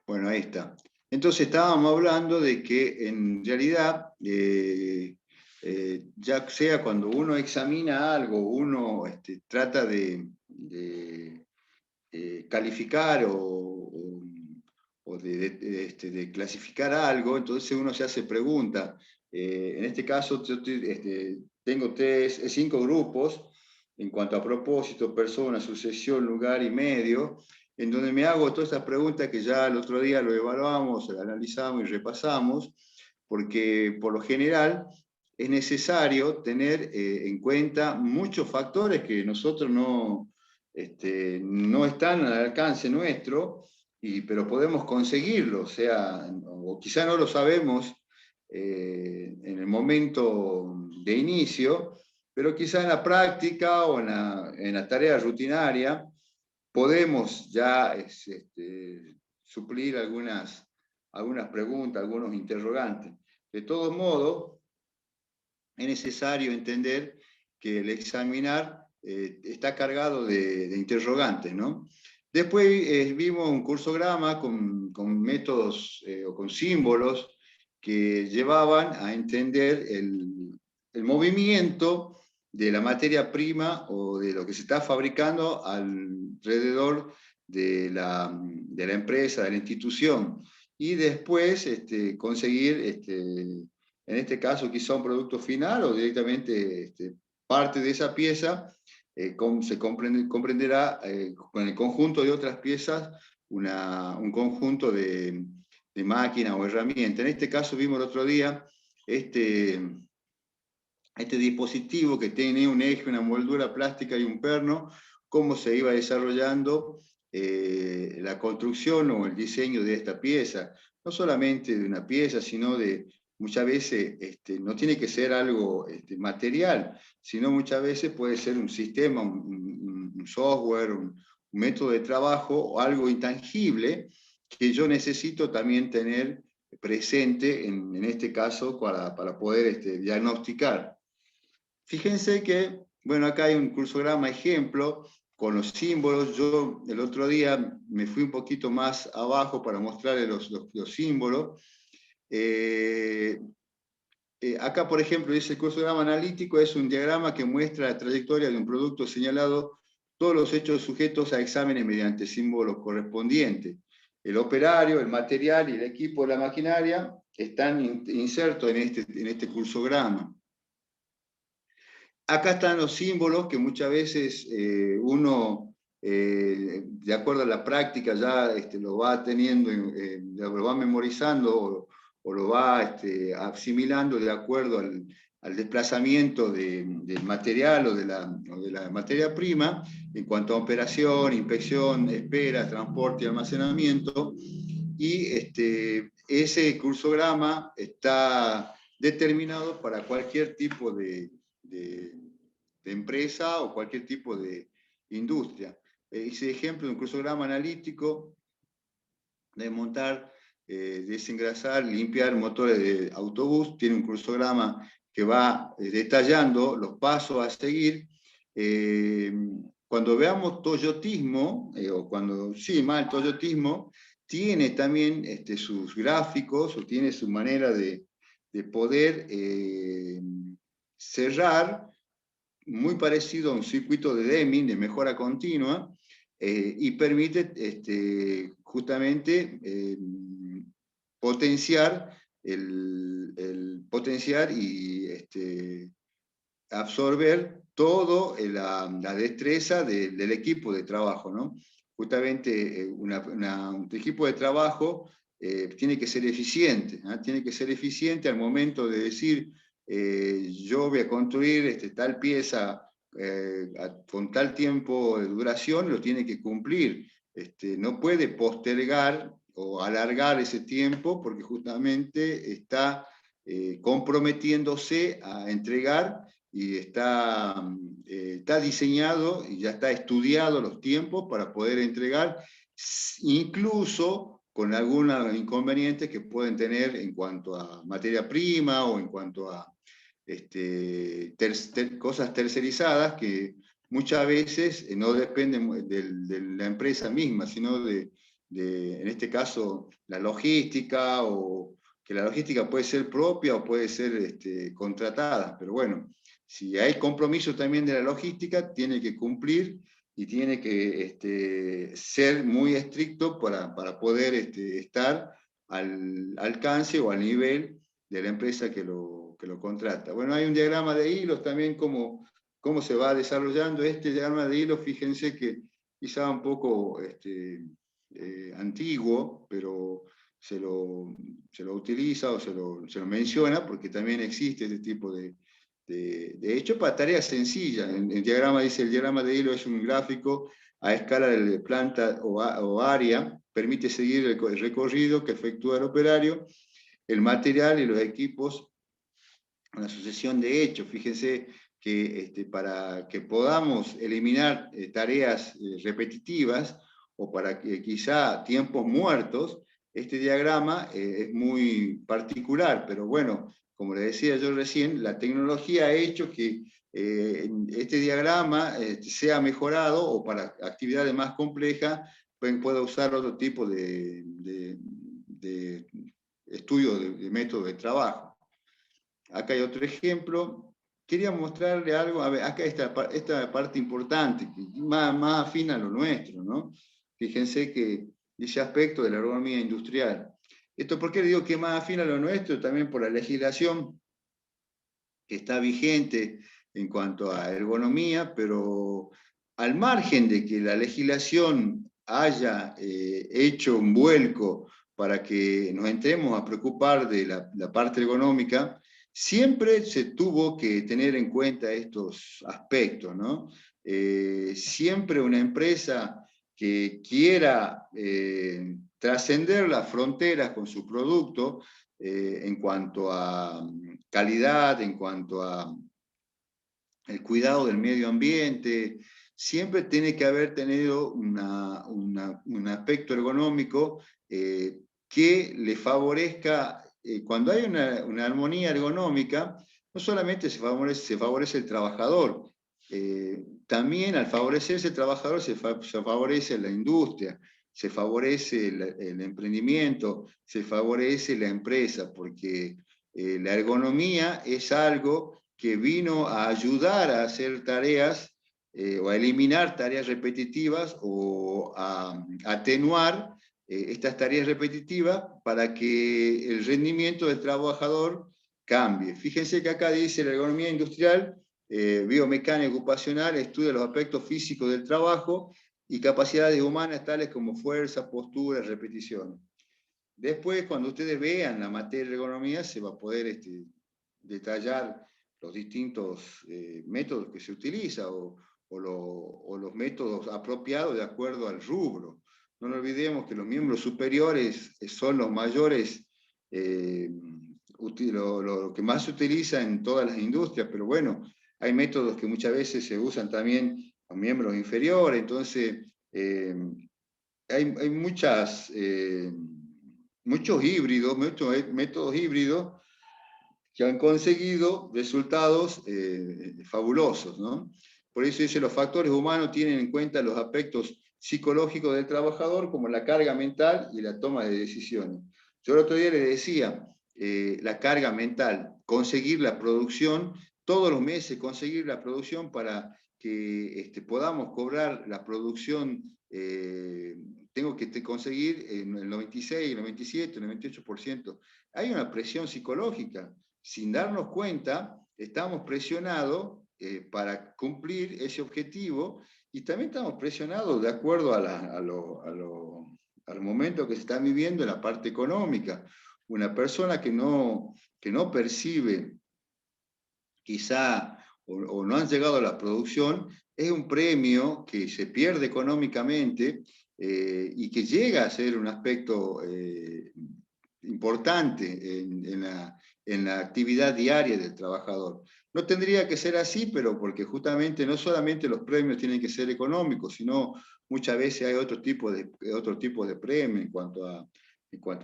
Bueno, ahí está. Entonces estábamos hablando de que en realidad, ya sea cuando uno examina algo, uno trata de calificar o de clasificar algo, entonces uno se hace preguntas. En este caso, yo tengo 5 grupos en cuanto a propósito, persona, sucesión, lugar y medio, en donde me hago todas estas preguntas que ya el otro día lo evaluamos, lo analizamos y repasamos, porque por lo general es necesario tener en cuenta muchos factores que nosotros no están al alcance nuestro, pero podemos conseguirlo, o quizá no lo sabemos en el momento de inicio, pero quizá en la práctica o en la tarea rutinaria podemos ya suplir algunas preguntas, algunos interrogantes. De todos modos, es necesario entender que el examinar está cargado de interrogantes, ¿no? Después vimos un cursograma con métodos o con símbolos que llevaban a entender el movimiento de la materia prima o de lo que se está fabricando alrededor de la empresa, de la institución. Y después conseguir en este caso quizá un producto final o directamente parte de esa pieza, se comprenderá con el conjunto de otras piezas un conjunto de máquina o herramienta. En este caso vimos el otro día este dispositivo que tiene un eje, una moldura plástica y un perno, cómo se iba desarrollando la construcción o el diseño de esta pieza. No solamente de una pieza, sino de muchas veces no tiene que ser algo material, sino muchas veces puede ser un sistema, un software, un método de trabajo o algo intangible que yo necesito también tener presente en este caso para poder diagnosticar. Fíjense que, bueno, acá hay un cursograma ejemplo con los símbolos. Yo el otro día me fui un poquito más abajo para mostrarles los símbolos. Acá, por ejemplo, dice el cursograma analítico, es un diagrama que muestra la trayectoria de un producto señalado, todos los hechos sujetos a exámenes mediante símbolos correspondientes. El operario, el material y el equipo de la maquinaria están insertos en este cursograma. Acá están los símbolos que muchas veces uno, de acuerdo a la práctica, ya lo va teniendo, lo va memorizando o lo va asimilando de acuerdo al desplazamiento del material o de la materia prima en cuanto a operación, inspección, espera, transporte y almacenamiento. Y ese cursograma está determinado para cualquier tipo de empresa o cualquier tipo de industria. Hice ejemplo de un cursograma analítico de montar, desengrasar, limpiar motores de autobús. Tiene un cursograma que va detallando los pasos a seguir. Cuando veamos toyotismo, el toyotismo tiene también sus gráficos o tiene su manera de poder cerrar, muy parecido a un circuito de Deming, de mejora continua, y permite justamente potenciar y absorber toda la destreza del equipo de trabajo, ¿no? Justamente un equipo de trabajo tiene que ser eficiente, ¿no? Tiene que ser eficiente al momento de decir, yo voy a construir tal pieza con tal tiempo de duración, lo tiene que cumplir. No puede postergar o alargar ese tiempo porque justamente está comprometiéndose a entregar y está diseñado y ya está estudiado los tiempos para poder entregar, incluso con algunos inconvenientes que pueden tener en cuanto a materia prima o en cuanto a cosas tercerizadas que muchas veces no dependen de la empresa misma, sino de en este caso, la logística, o que la logística puede ser propia o puede ser contratada, pero bueno, si hay compromiso también de la logística, tiene que cumplir y tiene que ser muy estricto para poder estar al alcance o al nivel de la empresa que lo contrata. Bueno, hay un diagrama de hilos también, cómo se va desarrollando este diagrama de hilos. Fíjense que quizá un poco antiguo, pero se lo utiliza o se lo menciona porque también existe este tipo de hecho para tareas sencillas. El diagrama dice: el diagrama de hilo es un gráfico a escala de planta o área, permite seguir el recorrido que efectúa el operario, el material y los equipos, una sucesión de hechos. Fíjense que para que podamos eliminar tareas repetitivas, o para que quizá tiempos muertos, este diagrama es muy particular, pero bueno, como le decía yo recién, la tecnología ha hecho que este diagrama sea mejorado, o para actividades más complejas pueda usar otro tipo de estudio de método de trabajo. Acá hay otro ejemplo. Quería mostrarle algo. A ver, acá esta parte importante, más afín a lo nuestro, ¿no? Fíjense que ese aspecto de la ergonomía industrial. ¿Esto por qué le digo que es más afín a lo nuestro? También por la legislación que está vigente en cuanto a ergonomía, pero al margen de que la legislación haya hecho un vuelco para que nos entremos a preocupar de la parte ergonómica, siempre se tuvo que tener en cuenta estos aspectos, ¿no? Siempre una empresa que quiera trascender las fronteras con su producto, en cuanto a calidad, en cuanto a el cuidado del medio ambiente, siempre tiene que haber tenido un aspecto ergonómico que le favorezca. Cuando hay una armonía ergonómica, no solamente se favorece el trabajador, también al favorecerse el trabajador se favorece la industria, se favorece el emprendimiento, se favorece la empresa, porque la ergonomía es algo que vino a ayudar a hacer tareas o a eliminar tareas repetitivas, o a atenuar estas tareas repetitivas, para que el rendimiento del trabajador cambie. Fíjense que acá dice: la ergonomía industrial, biomecánica ocupacional, estudia los aspectos físicos del trabajo y capacidades humanas tales como fuerza, postura, repetición. Después, cuando ustedes vean la materia de ergonomía, se va a poder detallar los distintos métodos que se utilizan, o los métodos apropiados de acuerdo al rubro. No nos olvidemos que los miembros superiores son los mayores, lo que más se utiliza en todas las industrias, pero bueno, hay métodos que muchas veces se usan también con miembros inferiores. Entonces hay muchos híbridos, muchos métodos híbridos que han conseguido resultados fabulosos, ¿no? Por eso dice: los factores humanos tienen en cuenta los aspectos psicológicos del trabajador, como la carga mental y la toma de decisiones. Yo el otro día le decía, la carga mental, conseguir la producción, todos los meses conseguir la producción para que podamos cobrar la producción. Tengo que conseguir el 96, el 97, el 98%. Hay una presión psicológica. Sin darnos cuenta, estamos presionados para cumplir ese objetivo, y también estamos presionados de acuerdo al momento que se está viviendo en la parte económica. Una persona que no percibe quizá, o no han llegado a la producción, es un premio que se pierde económicamente, y que llega a ser un aspecto importante en la actividad diaria del trabajador. No tendría que ser así, pero porque justamente no solamente los premios tienen que ser económicos, sino muchas veces hay otro tipo de premio en cuanto a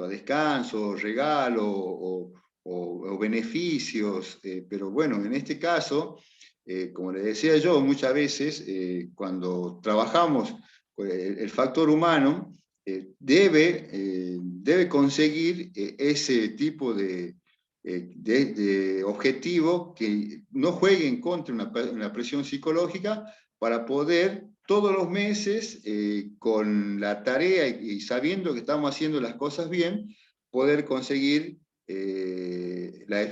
descanso, regalo o beneficios. Pero bueno, en este caso, como le decía yo, muchas veces cuando trabajamos el factor humano, debe conseguir ese tipo de objetivo que no juegue en contra una presión psicológica para poder todos los meses, con la tarea y sabiendo que estamos haciendo las cosas bien, poder conseguir la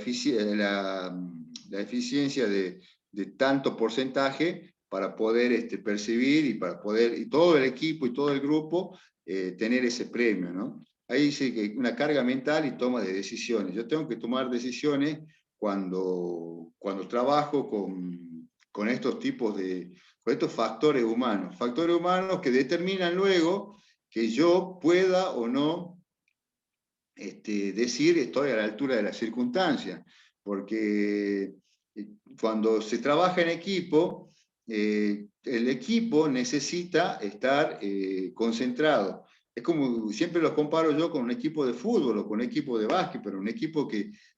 eficiencia de tanto porcentaje para poder percibir y para poder, y todo el equipo y todo el grupo, tener ese premio, ¿no? Ahí sí que una carga mental y toma de decisiones. Yo tengo que tomar decisiones cuando trabajo con estos tipos con estos factores humanos que determinan luego que yo pueda o no decir estoy a la altura de las circunstancias, porque cuando se trabaja en equipo, el equipo necesita estar concentrado. Es como siempre los comparo yo con un equipo de fútbol o con un equipo de básquet, pero un equipo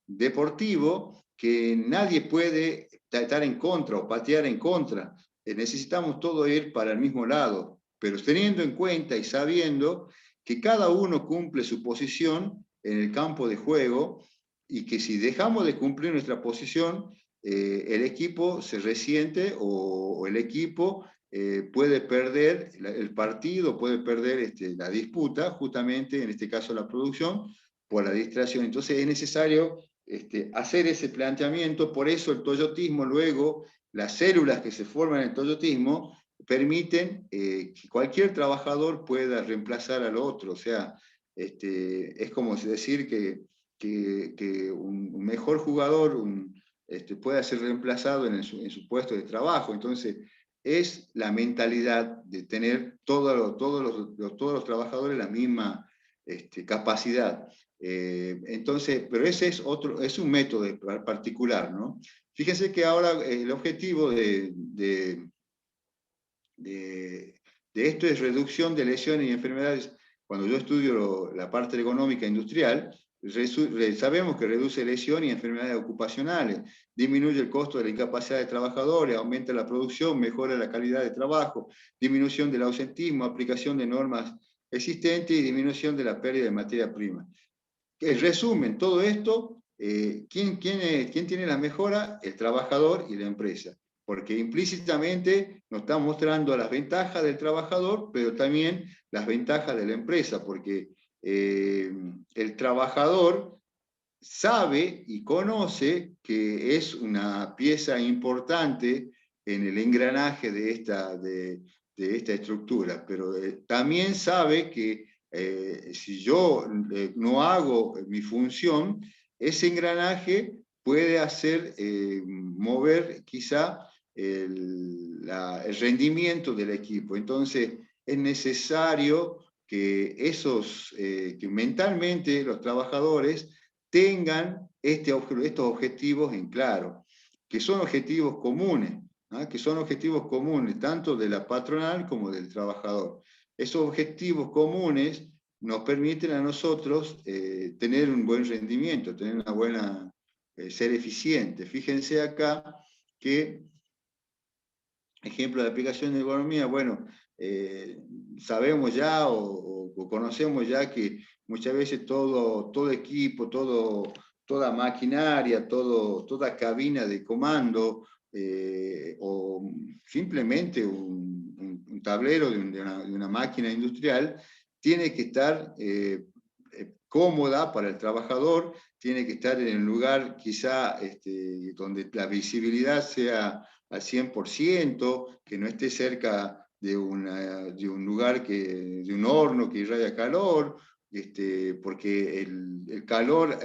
deportivo que nadie puede estar en contra o patear en contra. Necesitamos todo ir para el mismo lado, pero teniendo en cuenta y sabiendo que cada uno cumple su posición en el campo de juego y que si dejamos de cumplir nuestra posición, el equipo se resiente o el equipo puede perder el partido, puede perder la disputa, justamente en este caso la producción, por la distracción. Entonces es necesario hacer ese planteamiento, por eso el toyotismo luego, las células que se forman en el toyotismo, permiten que cualquier trabajador pueda reemplazar al otro. O sea, es como decir que un mejor jugador pueda ser reemplazado en su puesto de trabajo. Entonces, es la mentalidad de tener todos los trabajadores la misma capacidad. Entonces, pero ese es un método particular, ¿no? Fíjense que ahora el objetivo de, de esto es reducción de lesiones y enfermedades. Cuando yo estudio la parte ergonómica industrial, sabemos que reduce lesiones y enfermedades ocupacionales, disminuye el costo de la incapacidad de trabajadores, aumenta la producción, mejora la calidad de trabajo, disminución del ausentismo, aplicación de normas existentes y disminución de la pérdida de materia prima. En resumen, todo esto, ¿quién tiene la mejora? El trabajador y la empresa, porque implícitamente nos está mostrando las ventajas del trabajador, pero también las ventajas de la empresa, porque el trabajador sabe y conoce que es una pieza importante en el engranaje de esta estructura, pero también sabe que si yo no hago mi función, ese engranaje puede hacer mover quizá el rendimiento del equipo. Entonces, es necesario que mentalmente los trabajadores tengan estos objetivos en claro, que son objetivos comunes, ¿no? Que son objetivos comunes tanto de la patronal como del trabajador. Esos objetivos comunes nos permiten a nosotros tener un buen rendimiento, tener una buena, ser eficiente. Fíjense acá que, ejemplo de aplicación de economía, bueno, sabemos ya o conocemos ya que muchas veces todo equipo, toda maquinaria, toda cabina de comando o simplemente un tablero de una máquina industrial tiene que estar cómoda para el trabajador, tiene que estar en un lugar quizá donde la visibilidad sea al 100%, que no esté cerca de un lugar, de un horno que irradia calor, porque el calor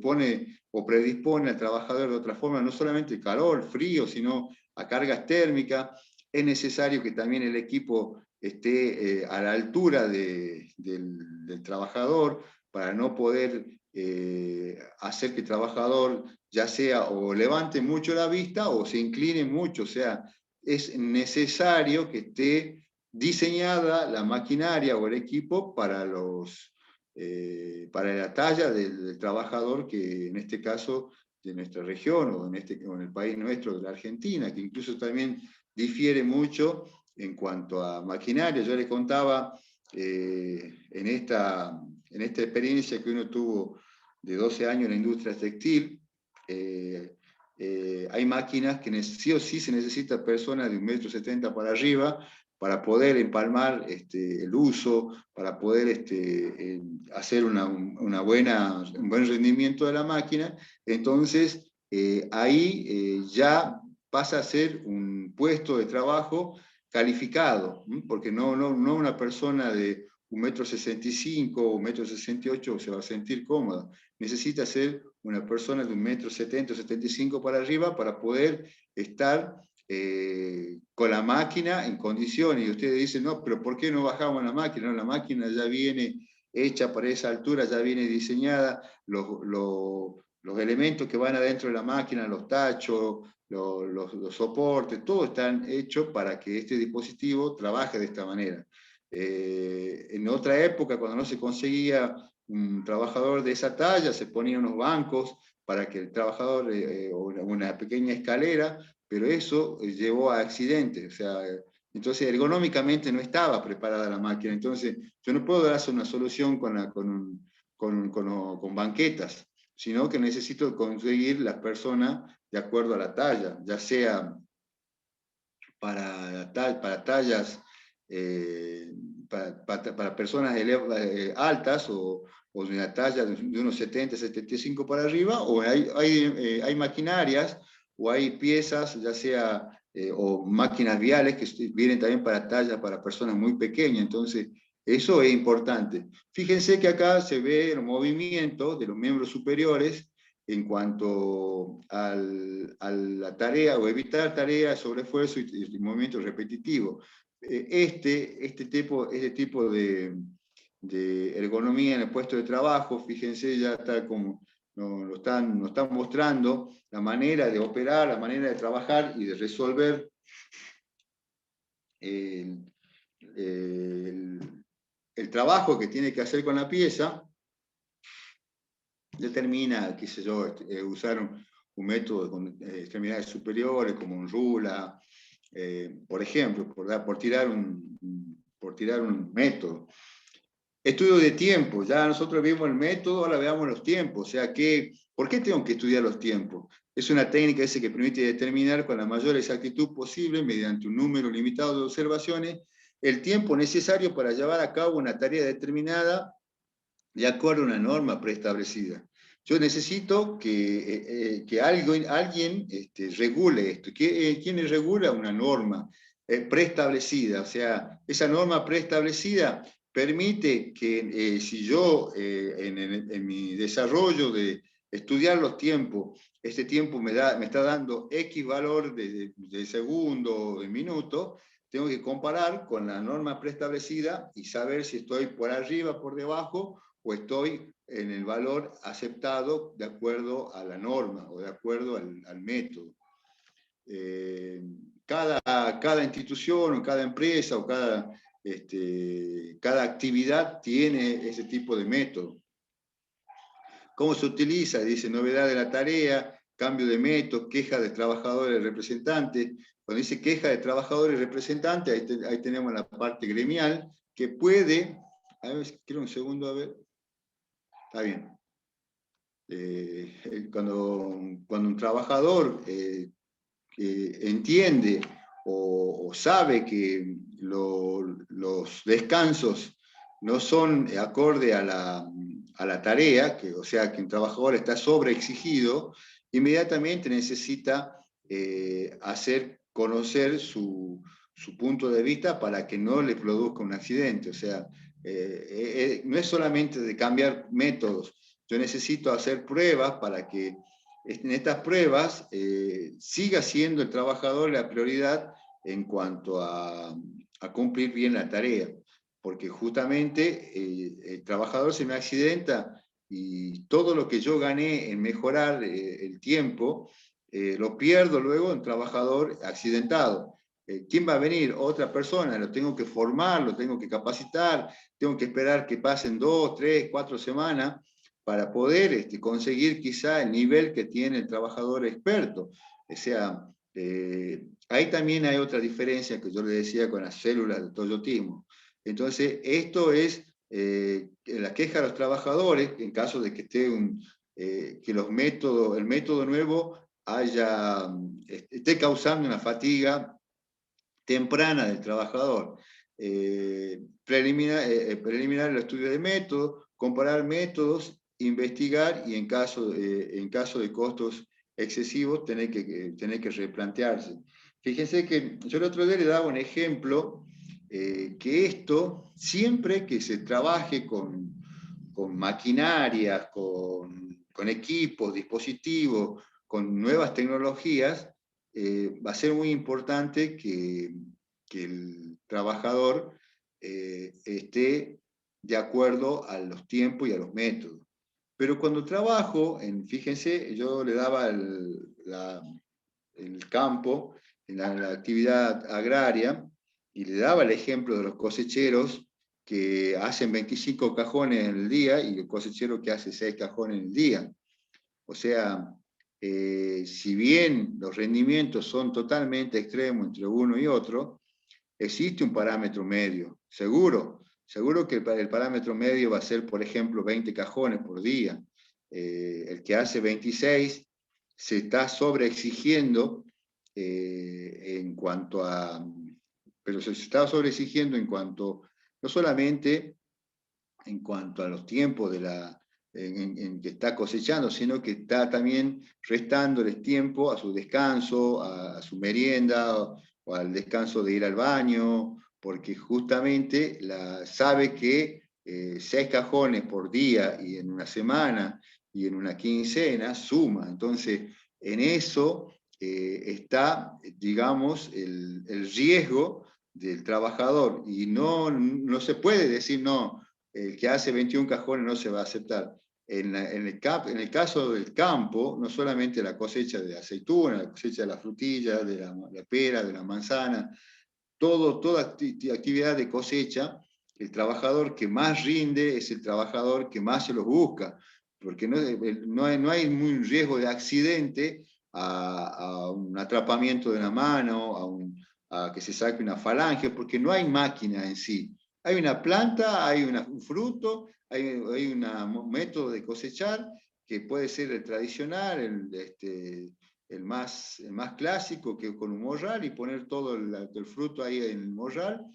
pone o predispone al trabajador de otra forma, no solamente el calor, frío, sino a cargas térmicas. Es necesario que también el equipo esté a la altura del trabajador para no poder hacer que el trabajador ya sea o levante mucho la vista o se incline mucho. O sea, es necesario que esté diseñada la maquinaria o el equipo para la talla del trabajador, que en este caso de nuestra región o en el país nuestro, de la Argentina, que incluso también difiere mucho en cuanto a maquinaria. Yo les contaba en esta experiencia que uno tuvo de 12 años en la industria textil, hay máquinas que sí o sí se necesita personas de 1,70 m para arriba para poder empalmar el uso, para poder hacer un buen rendimiento de la máquina. Entonces, ahí ya pasa a ser un puesto de trabajo calificado, porque no una persona de 1,65 m o 1,68 m se va a sentir cómoda. Necesita ser una persona de 1,70 m, 75 para arriba para poder estar con la máquina en condiciones. Y ustedes dicen, no, pero ¿por qué no bajamos la máquina? No, la máquina ya viene hecha para esa altura, ya viene diseñada, los elementos que van adentro de la máquina, los tachos, los soportes, todo están hechos para que este dispositivo trabaje de esta manera. En otra época, cuando no se conseguía un trabajador de esa talla, se ponían unos bancos para que el trabajador, o una pequeña escalera, pero eso llevó a accidentes. O sea, entonces ergonómicamente no estaba preparada la máquina. Entonces yo no puedo darse una solución con banquetas, sino que necesito conseguir las personas de acuerdo a la talla, ya sea para tallas, para personas altas o de una talla de unos 70, 75 para arriba, o hay maquinarias o hay piezas, ya sea, o máquinas viales que vienen también para tallas para personas muy pequeñas. Entonces, eso es importante. Fíjense que acá se ve el movimiento de los miembros superiores en cuanto a la tarea o evitar tareas, sobreesfuerzo y movimiento repetitivo. Este tipo de ergonomía en el puesto de trabajo, fíjense, ya está como nos están mostrando la manera de operar, la manera de trabajar y de resolver el, el, el trabajo que tiene que hacer con la pieza. Determina, qué sé yo, usar un método con extremidades superiores, como un rula, por ejemplo, por tirar un método. Estudio de tiempo, ya nosotros vimos el método, ahora veamos los tiempos. O sea, ¿por qué tengo que estudiar los tiempos? Es una técnica que permite determinar con la mayor exactitud posible, mediante un número limitado de observaciones, el tiempo necesario para llevar a cabo una tarea determinada de acuerdo a una norma preestablecida. Yo necesito que alguien regule esto. ¿Quién regula una norma preestablecida? O sea, esa norma preestablecida permite que si yo en mi desarrollo de estudiar los tiempos, este tiempo me está dando X valor de segundo, de minuto, tengo que comparar con la norma preestablecida y saber si estoy por arriba, por debajo, o estoy en el valor aceptado de acuerdo a la norma o de acuerdo al método. Cada institución o cada empresa o cada actividad tiene ese tipo de método. ¿Cómo se utiliza? Dice novedad de la tarea, cambio de método, queja de trabajadores y representantes. Cuando dice queja de trabajadores y representantes, ahí tenemos la parte gremial que puede, a ver, quiero un segundo, a ver. Está bien. Cuando un trabajador entiende o sabe que los descansos no son acorde a la tarea, o sea, que un trabajador está sobreexigido, inmediatamente necesita hacer conocer su punto de vista para que no le produzca un accidente. O sea, no es solamente de cambiar métodos. Yo necesito hacer pruebas para que en estas pruebas siga siendo el trabajador la prioridad en cuanto a cumplir bien la tarea, porque justamente el trabajador se me accidenta y todo lo que yo gané en mejorar el tiempo, lo pierdo luego en trabajador accidentado. ¿Quién va a venir? Otra persona, lo tengo que formar, lo tengo que capacitar, tengo que esperar que pasen 2, 3, 4 semanas para poder conseguir quizá el nivel que tiene el trabajador experto. O sea, ahí también hay otra diferencia que yo le decía con las células del toyotismo. Entonces, esto es la queja de los trabajadores, en caso de que que el método nuevo esté causando una fatiga temprana del trabajador. Preliminar el estudio de método, comparar métodos, investigar y en caso de costos excesivos tener que replantearse. Fíjense que yo el otro día le daba un ejemplo que esto, siempre que se trabaje con maquinarias, con equipos, dispositivos, con nuevas tecnologías, va a ser muy importante que el trabajador esté de acuerdo a los tiempos y a los métodos. Pero cuando trabajo, fíjense, yo le daba el campo, en la actividad agraria, y le daba el ejemplo de los cosecheros que hacen 25 cajones en el día y el cosechero que hace 6 cajones en el día. O sea, si bien los rendimientos son totalmente extremos entre uno y otro, existe un parámetro medio, seguro que el parámetro medio va a ser, por ejemplo, 20 cajones por día. El que hace 26 se está sobreexigiendo en cuanto a, pero se está sobreexigiendo en cuanto, no solamente en cuanto a los tiempos en que está cosechando, sino que está también restándoles tiempo a su descanso, a su merienda o al descanso de ir al baño, porque justamente sabe que 6 cajones por día y en una semana y en una quincena suma. Entonces, en eso está, digamos, el riesgo del trabajador y no se puede decir no, el que hace 21 cajones no se va a aceptar. En el caso del campo, no solamente la cosecha de aceituna, la cosecha de la frutilla, de la pera, de la manzana, toda actividad de cosecha, el trabajador que más rinde es el trabajador que más se los busca, porque no hay un riesgo de accidente a un atrapamiento de una mano, a que se saque una falange, porque no hay máquina en sí. Hay una planta, hay un fruto, hay un método de cosechar que puede ser el tradicional, el más clásico, que con un morral y poner todo el fruto ahí en el morral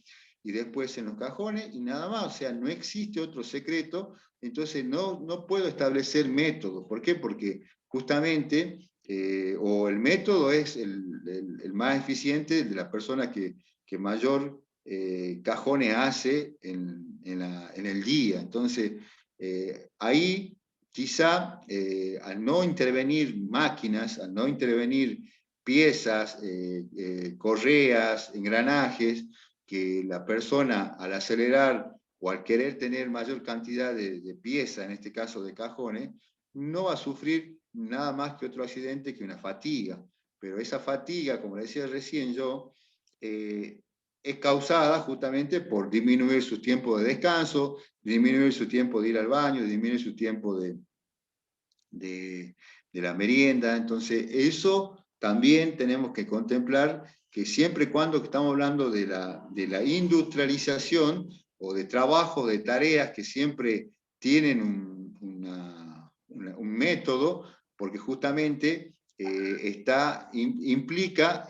y después en los cajones y nada más. O sea, no existe otro secreto, entonces no puedo establecer métodos. ¿Por qué? Porque justamente, o el método es el más eficiente de la persona que mayor cajones hace en el día. Entonces, ahí quizá al no intervenir máquinas, al no intervenir piezas, correas, engranajes, que la persona al acelerar o al querer tener mayor cantidad de piezas, en este caso de cajones, no va a sufrir nada más que otro accidente que una fatiga. Pero esa fatiga, como decía recién yo, es causada justamente por disminuir su tiempo de descanso, disminuir su tiempo de ir al baño, disminuir su tiempo de la merienda. Entonces, eso también tenemos que contemplar que siempre y cuando estamos hablando de la industrialización o de trabajo, de tareas que siempre tienen un método, porque justamente implica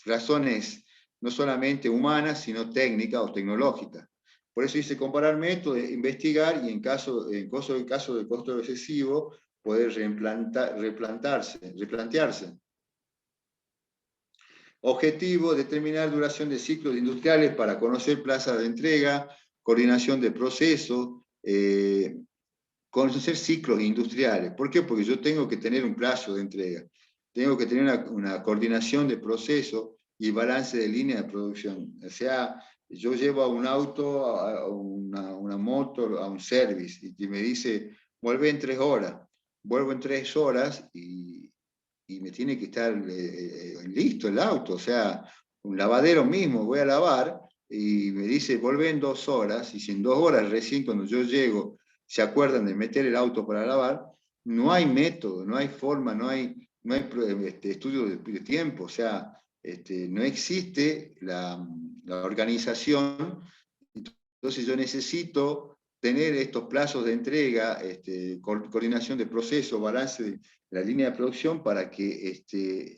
razones no solamente humanas, sino técnicas o tecnológicas. Por eso dice comparar métodos, investigar y en caso de costo excesivo, poder replantearse. Objetivo, determinar duración de ciclos industriales para conocer plazas de entrega, coordinación de procesos, conocer ciclos industriales. ¿Por qué? Porque yo tengo que tener un plazo de entrega, tengo que tener una coordinación de procesos y balance de línea de producción. O sea, yo llevo a un auto, a una moto, a un service y me dice, vuelve en 3 horas. Vuelvo en 3 horas y me tiene que estar listo el auto. O sea, un lavadero mismo, voy a lavar y me dice, vuelve en 2 horas. Y si en 2 horas recién cuando yo llego se acuerdan de meter el auto para lavar, no hay método, no hay forma, no hay estudio de tiempo. O sea, no existe la organización Entonces yo necesito tener estos plazos de entrega, coordinación de procesos, balance de la línea de producción, para que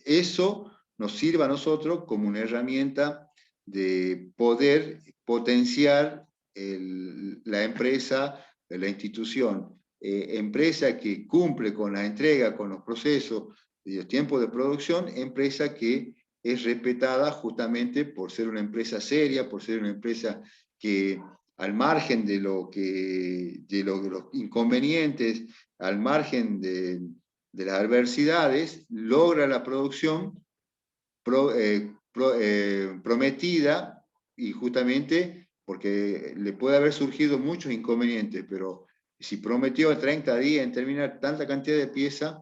eso nos sirva a nosotros como una herramienta de poder potenciar la empresa, la institución. Empresa que cumple con la entrega, con los procesos y los tiempos de producción, empresa que es respetada justamente por ser una empresa seria, por ser una empresa que al margen de los inconvenientes, al margen de las adversidades, logra la producción prometida, y justamente porque le puede haber surgido muchos inconvenientes, pero si prometió 30 días en terminar tanta cantidad de piezas,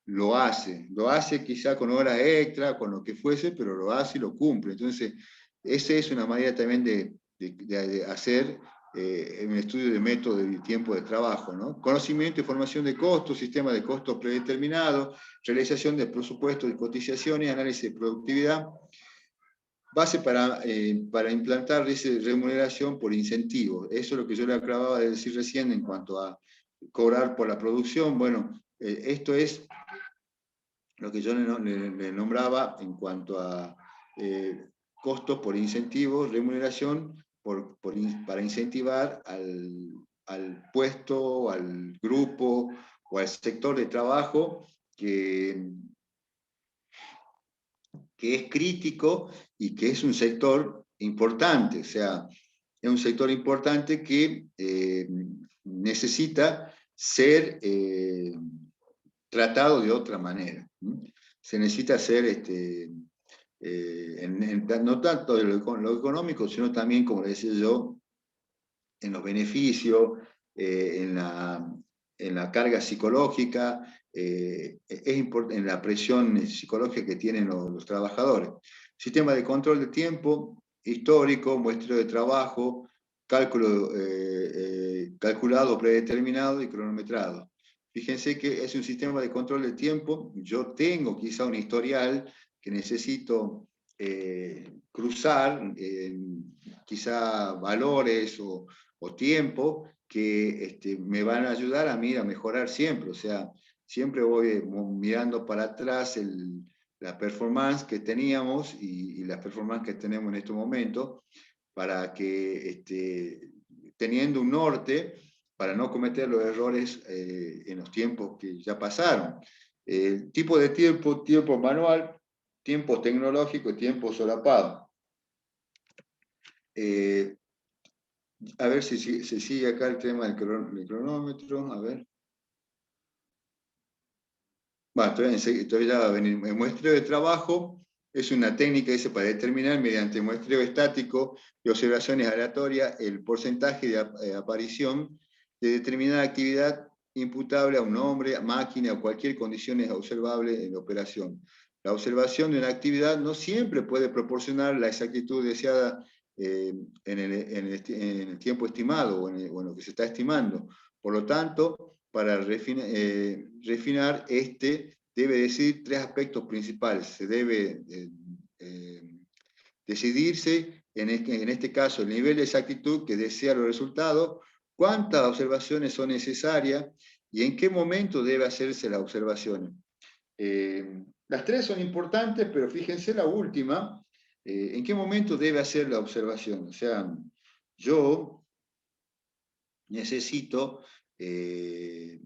lo hace quizá con horas extra, con lo que fuese, pero lo hace y lo cumple. Entonces, esa es una manera también de hacer un estudio de método y tiempo de trabajo, ¿no? Conocimiento y formación de costos, sistema de costos predeterminados, realización de presupuestos de cotizaciones, análisis de productividad, base para implantar remuneración por incentivos. Eso es lo que yo le acababa de decir recién en cuanto a cobrar por la producción. Bueno, esto es lo que yo le nombraba en cuanto a costos por incentivos, remuneración para incentivar al puesto, al grupo o al sector de trabajo que es crítico y que es un sector importante. O sea, es un sector importante que necesita ser tratado de otra manera. Se necesita hacer, no tanto de lo económico, sino también, como le decía yo, en los beneficios, en la carga psicológica, en la presión psicológica que tienen los trabajadores. Sistema de control de tiempo, histórico, muestreo de trabajo, cálculo calculado, predeterminado y cronometrado. Fíjense que es un sistema de control de tiempo. Yo tengo quizá un historial que necesito cruzar, quizá valores o tiempo que me van a ayudar a mí a mejorar siempre. O sea, siempre voy mirando para atrás la performance que teníamos y la performance que tenemos en este momento, para que teniendo un norte, para no cometer los errores en los tiempos que ya pasaron. Tipo de tiempo, tiempo manual, tiempo tecnológico y tiempo solapado. A ver si se sigue acá el tema del cronómetro, a ver. Bueno, todavía va a venir. El muestreo de trabajo es una técnica para determinar mediante muestreo estático y observaciones aleatorias el porcentaje de aparición de determinada actividad imputable a un hombre, máquina o cualquier condición observable en la operación. La observación de una actividad no siempre puede proporcionar la exactitud deseada en el tiempo estimado o en lo que se está estimando. Por lo tanto, para refinar debe decidir tres aspectos principales. Se debe decidirse, en este caso, el nivel de exactitud que desea los resultados, cuántas observaciones son necesarias y en qué momento debe hacerse las observaciones. Las tres son importantes, pero fíjense la última, ¿en qué momento debe hacer la observación? O sea, yo necesito, en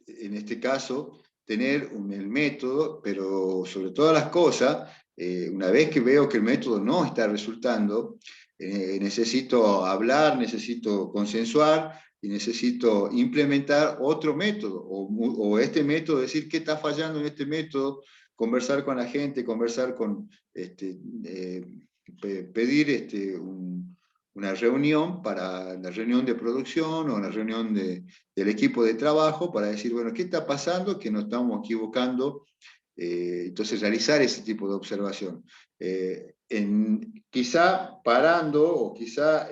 este caso, tener el método, pero sobre todas las cosas, una vez que veo que el método no está resultando, necesito hablar, necesito consensuar y necesito implementar otro método, o este método, decir qué está fallando en este método, conversar con la gente, conversar con, pedir una reunión para la reunión de producción o la reunión del equipo de trabajo para decir, bueno, ¿qué está pasando? Que nos estamos equivocando. Entonces, realizar ese tipo de observación. Quizá parando o quizá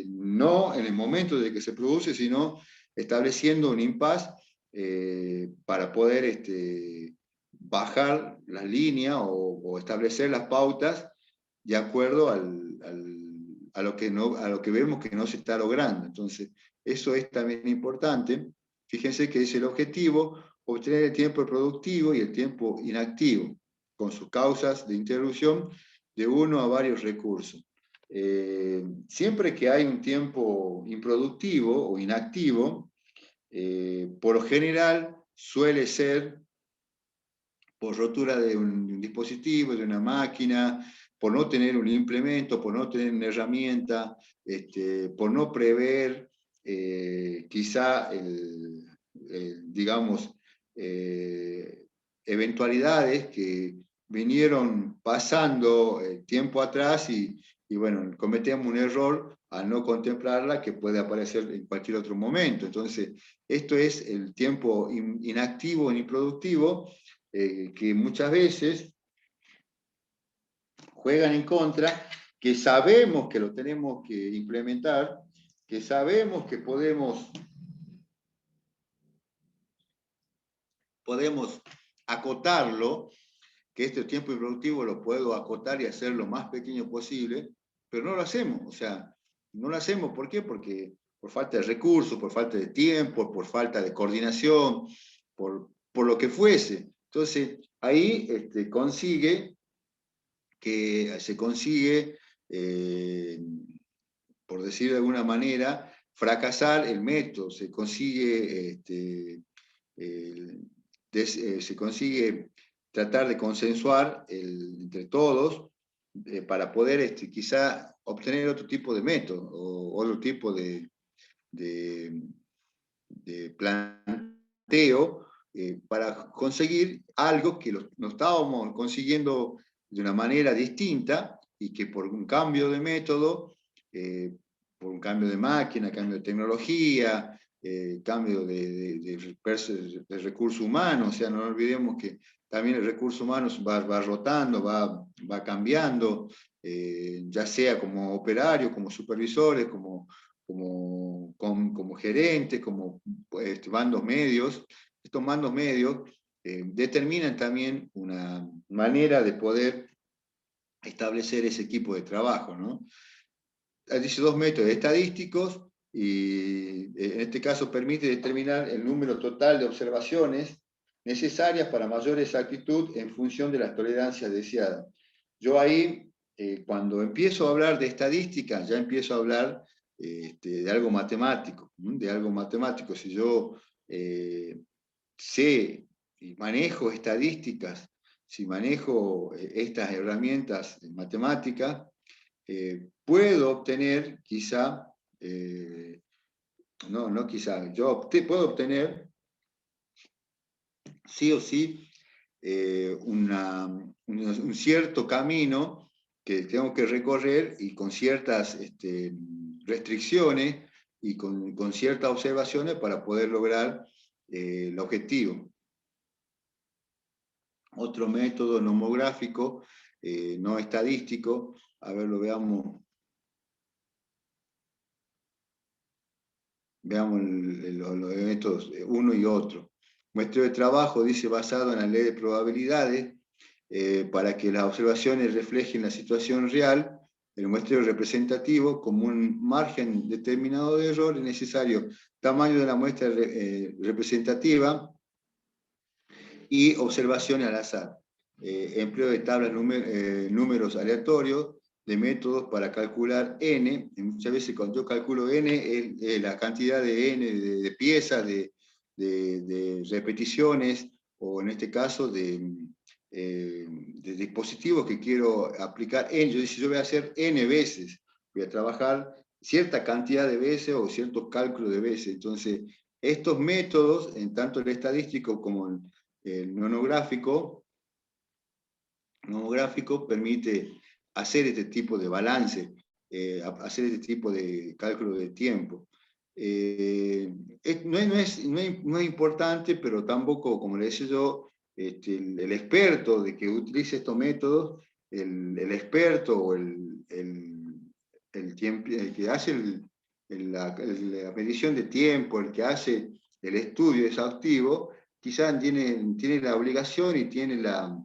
no en el momento de que se produce, sino estableciendo un impasse para poder bajar las líneas o establecer las pautas de acuerdo a lo que vemos que no se está logrando. Entonces, eso es también importante. Fíjense que es el objetivo, obtener el tiempo productivo y el tiempo inactivo, con sus causas de interrupción de uno a varios recursos. Siempre que hay un tiempo improductivo o inactivo, por lo general suele ser por rotura de un dispositivo, de una máquina, por no tener un implemento, por no tener una herramienta, por no prever quizá, digamos, eventualidades que vinieron pasando tiempo atrás y bueno, cometemos un error al no contemplarla que puede aparecer en cualquier otro momento. Entonces, esto es el tiempo inactivo, improductivo, que muchas veces juegan en contra, que sabemos que lo tenemos que implementar, que sabemos que podemos acotarlo, que este tiempo improductivo lo puedo acotar y hacer lo más pequeño posible, pero no lo hacemos. O sea, no lo hacemos, ¿por qué? Porque por falta de recursos, por falta de tiempo, por falta de coordinación, por lo que fuese. Entonces, ahí se consigue, por decir de alguna manera, fracasar el método, se consigue, se consigue tratar de consensuar entre todos para poder quizá obtener otro tipo de método o otro tipo de planteo para conseguir algo que no estábamos consiguiendo de una manera distinta y que por un cambio de método, por un cambio de máquina, cambio de tecnología, cambio de recurso humano, o sea, no olvidemos que también el recurso humano va rotando, va cambiando, ya sea como operario, como supervisores, como gerentes, como mandos medios. Estos mandos medios determinan también una manera de poder establecer ese equipo de trabajo, ¿no? Dice dos métodos estadísticos y en este caso permite determinar el número total de observaciones necesarias para mayor exactitud en función de las tolerancias deseadas. Yo ahí, cuando empiezo a hablar de estadística, ya empiezo a hablar de algo matemático, de algo matemático. Si yo sé y manejo estadísticas, si manejo estas herramientas matemáticas, puedo obtener quizá, no quizá, puedo obtener sí o sí un cierto camino que tengo que recorrer y con ciertas restricciones y con ciertas observaciones para poder lograr el objetivo. Otro método nomográfico, no estadístico, a ver, lo veamos. Veamos los métodos uno y otro. Muestreo de trabajo dice basado en la ley de probabilidades para que las observaciones reflejen la situación real. El muestreo representativo, como un margen determinado de error, es necesario tamaño de la muestra representativa y observaciones al azar. Empleo de tablas números aleatorios, de métodos para calcular n. Muchas veces cuando yo calculo n, es la cantidad de n de piezas, de repeticiones, o en este caso de dispositivos que quiero aplicar n. Yo voy a hacer n veces, voy a trabajar cierta cantidad de veces o ciertos cálculos de veces. Entonces, estos métodos, en tanto el estadístico como el nomográfico, permite hacer este tipo de balance, hacer este tipo de cálculo de tiempo. No es importante, pero tampoco, como le decía yo, el experto de que utilice estos métodos, el experto o el que hace la medición de tiempo, el que hace el estudio exhaustivo, quizás tiene la obligación y tiene la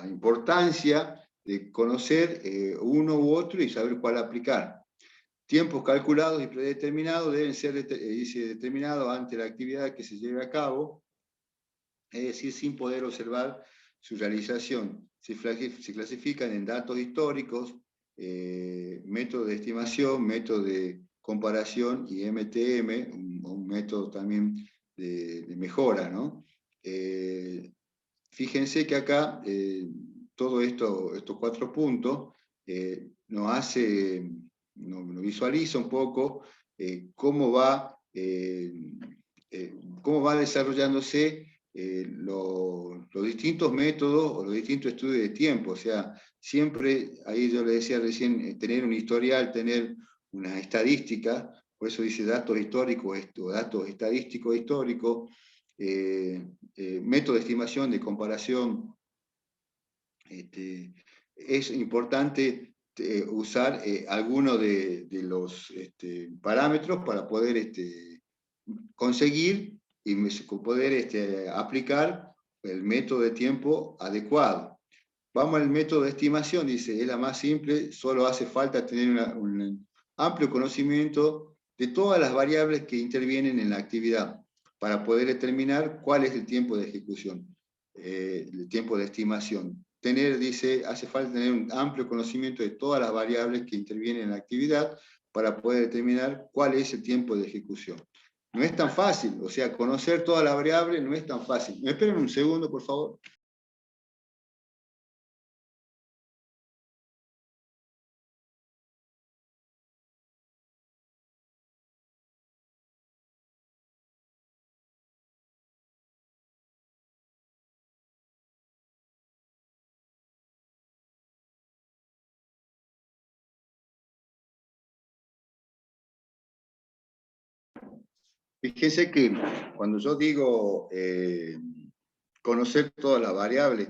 importancia de conocer uno u otro y saber cuál aplicar. Tiempos calculados y predeterminados deben ser determinados ante la actividad que se lleve a cabo, es decir, sin poder observar su realización. Se clasifican en datos históricos, método de estimación, método de comparación y MTM, un método también de mejora, ¿no? Fíjense que acá todo estos 4 puntos nos visualiza un poco cómo va desarrollándose los distintos métodos o los distintos estudios de tiempo. O sea, siempre, ahí yo le decía recién, tener un historial, tener unas estadísticas, por eso dice datos históricos, datos estadísticos históricos, método de estimación, de comparación. Es importante usar algunos de los parámetros para poder conseguir y poder aplicar el método de tiempo adecuado. Vamos al método de estimación, dice, es la más simple, solo hace falta tener un amplio conocimiento de todas las variables que intervienen en la actividad para poder determinar cuál es el tiempo de ejecución, el tiempo de estimación. Dice, hace falta tener un amplio conocimiento de todas las variables que intervienen en la actividad para poder determinar cuál es el tiempo de ejecución. No es tan fácil, o sea, conocer todas las variables no es tan fácil. ¿Me esperan un segundo, por favor? Fíjense que cuando yo digo conocer todas las variables,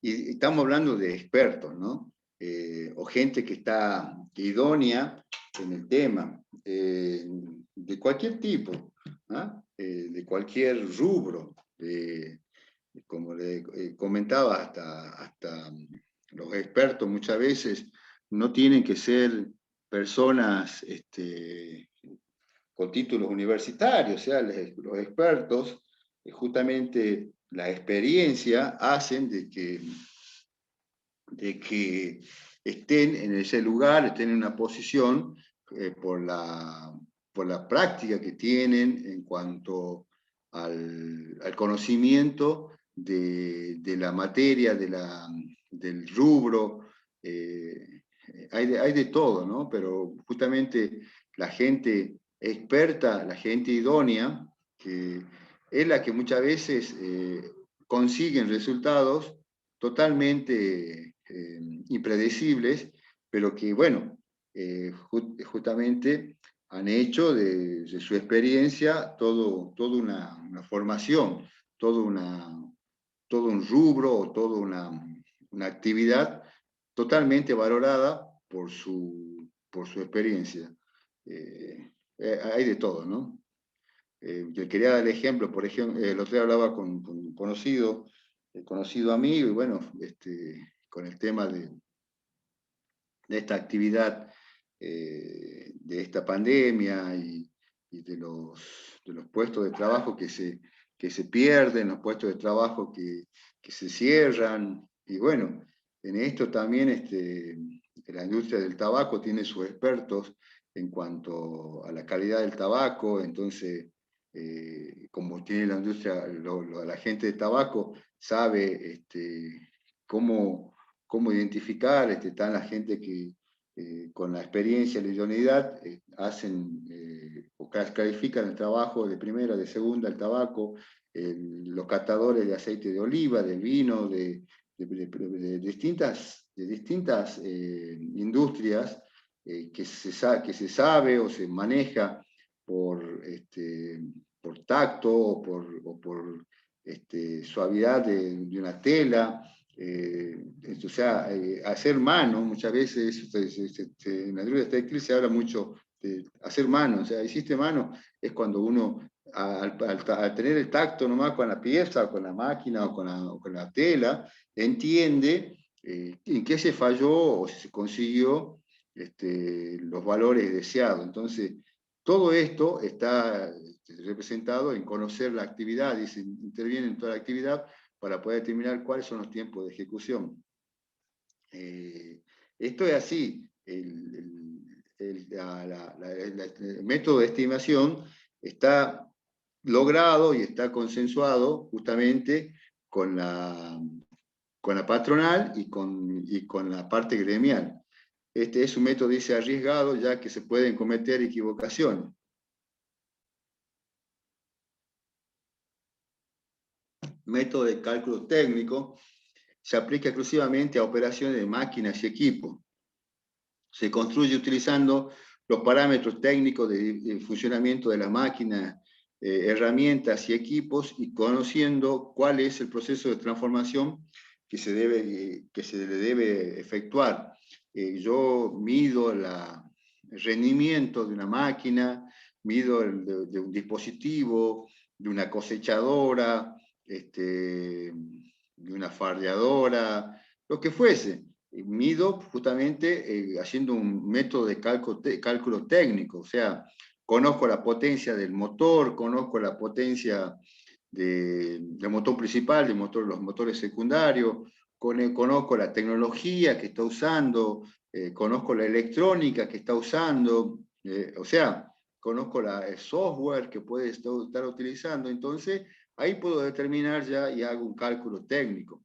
y estamos hablando de expertos, ¿no? O gente que está idónea en el tema, de cualquier tipo, ¿ah? De cualquier rubro, como le comentaba, hasta los expertos muchas veces no tienen que ser personas con títulos universitarios, o sea, los expertos, justamente la experiencia hacen de que estén en ese lugar, estén en una posición por la práctica que tienen en cuanto al conocimiento de la materia, del rubro. Hay de todo, ¿no? Pero justamente la gente experta, la gente idónea, que es la que muchas veces consiguen resultados totalmente impredecibles, pero que, bueno, justamente han hecho de su experiencia toda una formación, todo un rubro o toda una actividad totalmente valorada por su experiencia. Hay de todo, ¿no? Yo quería dar el ejemplo, por ejemplo, el otro día hablaba con un conocido amigo, y bueno, con el tema de esta actividad, de esta pandemia y de los puestos de trabajo que se pierden, los puestos de trabajo que se cierran, y bueno, en esto también la industria del tabaco tiene sus expertos en cuanto a la calidad del tabaco. Entonces, como tiene la industria, la gente de tabaco sabe cómo identificar, están la gente que con la experiencia y la idoneidad hacen o califican el trabajo de primera, de segunda, el tabaco, los catadores de aceite de oliva, de vino, de distintas industrias que se sabe o se maneja por tacto o por suavidad de una tela. O sea, hacer mano, muchas veces en la industria textil se habla mucho de hacer mano. O sea, hiciste mano es cuando uno, al tener el tacto nomás con la pieza, o con la máquina, o con la tela, entiende en qué se falló o si se consiguió los valores deseados. Entonces, todo esto está representado en conocer la actividad y se interviene en toda la actividad para poder determinar cuáles son los tiempos de ejecución. Esto es así. El método de estimación está logrado y está consensuado justamente con la patronal y con la parte gremial. Este es un método, dice, arriesgado, ya que se pueden cometer equivocaciones. Método de cálculo técnico se aplica exclusivamente a operaciones de máquinas y equipos. Se construye utilizando los parámetros técnicos de funcionamiento de la máquina, herramientas y equipos, y conociendo cuál es el proceso de transformación que se le debe efectuar. Yo mido el rendimiento de una máquina, mido de un dispositivo, de una cosechadora, de una fardeadora, lo que fuese. Mido justamente haciendo un método de cálculo técnico, o sea, conozco la potencia del motor, conozco la potencia del motor principal, los motores secundarios, conozco la tecnología que está usando, conozco la electrónica que está usando, o sea, conozco el software que puede estar utilizando, entonces ahí puedo determinar ya y hago un cálculo técnico.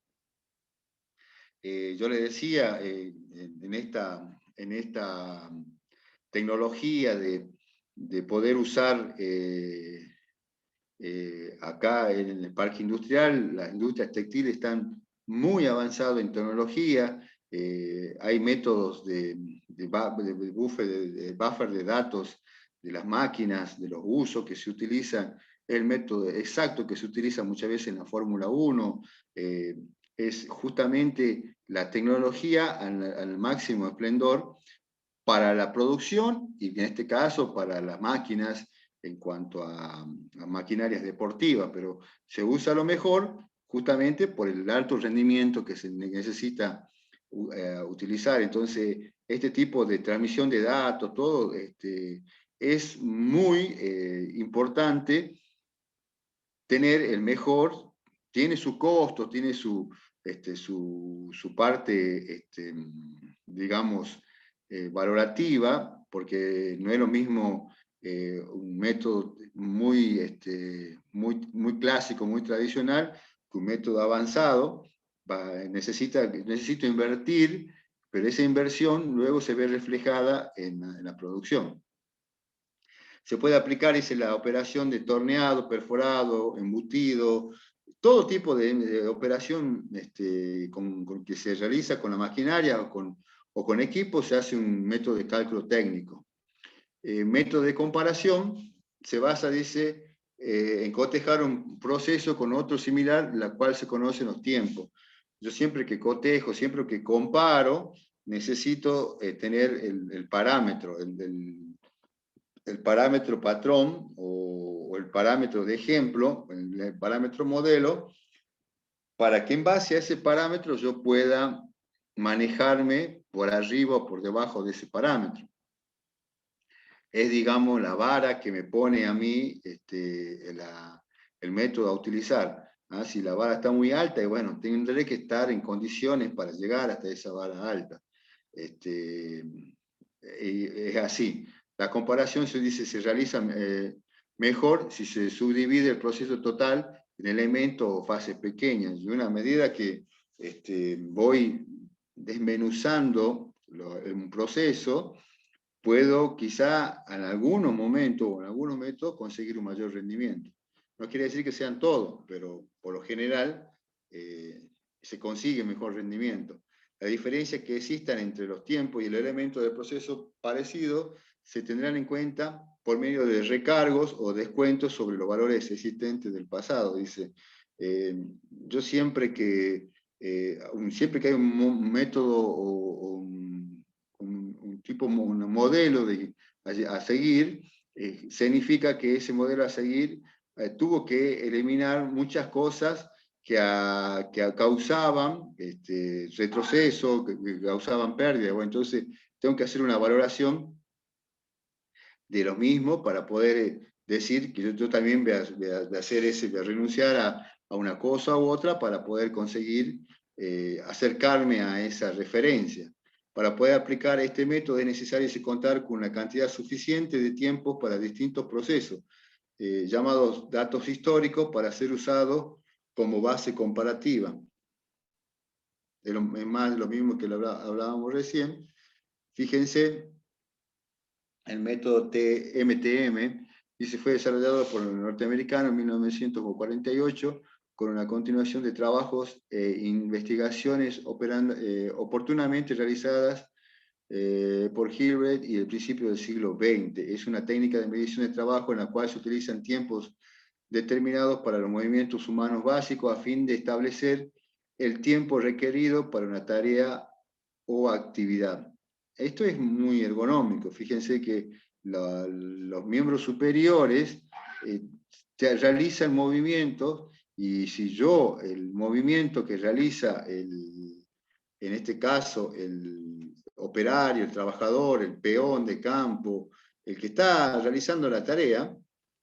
Yo le decía, en esta tecnología de poder usar acá en el parque industrial, las industrias textiles están muy avanzadas en tecnología, hay métodos de buffer de datos de las máquinas, de los usos que se utilizan, el método exacto que se utiliza muchas veces en la Fórmula 1, es justamente la tecnología al máximo esplendor para la producción y en este caso para las máquinas en cuanto a maquinarias deportivas, pero se usa a lo mejor justamente por el alto rendimiento que se necesita utilizar. Entonces, este tipo de transmisión de datos, todo es muy importante tener el mejor, tiene su costo, tiene su parte, digamos, valorativa, porque no es lo mismo un método muy clásico, muy tradicional, que un método avanzado. Necesito invertir, pero esa inversión luego se ve reflejada en la producción. Se puede aplicar la operación de torneado, perforado, embutido, todo tipo de operación con que se realiza con la maquinaria o con equipo, se hace un método de cálculo técnico. Método de comparación se basa, dice, en cotejar un proceso con otro similar, la cual se conocen los tiempos. Yo siempre que cotejo, siempre que comparo, necesito tener el parámetro, el parámetro patrón o el parámetro de ejemplo, el parámetro modelo, para que en base a ese parámetro yo pueda manejarme por arriba o por debajo de ese parámetro. Es, digamos, la vara que me pone a mí el método a utilizar. ¿Ah? Si la vara está muy alta, y bueno, tendré que estar en condiciones para llegar hasta esa vara alta. Es así. La comparación se dice se realiza mejor si se subdivide el proceso total en elementos o fases pequeñas. Y una medida que voy desmenuzando un proceso, puedo quizá en algunos momentos o en algunos métodos conseguir un mayor rendimiento. No quiere decir que sean todos, pero por lo general se consigue mejor rendimiento. La diferencia que existan entre los tiempos y el elemento del proceso parecido se tendrán en cuenta por medio de recargos o descuentos sobre los valores existentes del pasado. Dice, yo siempre que hay un método o un tipo, un modelo a seguir, significa que ese modelo a seguir tuvo que eliminar muchas cosas que causaban retroceso, que causaban pérdida. Bueno, entonces tengo que hacer una valoración de lo mismo para poder decir que yo también voy a hacer voy a renunciar a una cosa u otra para poder conseguir acercarme a esa referencia. Para poder aplicar este método es necesario contar con una cantidad suficiente de tiempo para distintos procesos, llamados datos históricos, para ser usados como base comparativa. Es más lo mismo que hablábamos recién. Fíjense, el método MTM fue desarrollado por el norteamericano en 1948 con una continuación de trabajos e investigaciones oportunamente realizadas por Hilbert y el principio del siglo XX. Es una técnica de medición de trabajo en la cual se utilizan tiempos determinados para los movimientos humanos básicos a fin de establecer el tiempo requerido para una tarea o actividad. Esto es muy ergonómico. Fíjense que los miembros superiores realizan movimientos, y si yo, el movimiento que realiza, en este caso, el operario, el trabajador, el peón de campo, el que está realizando la tarea,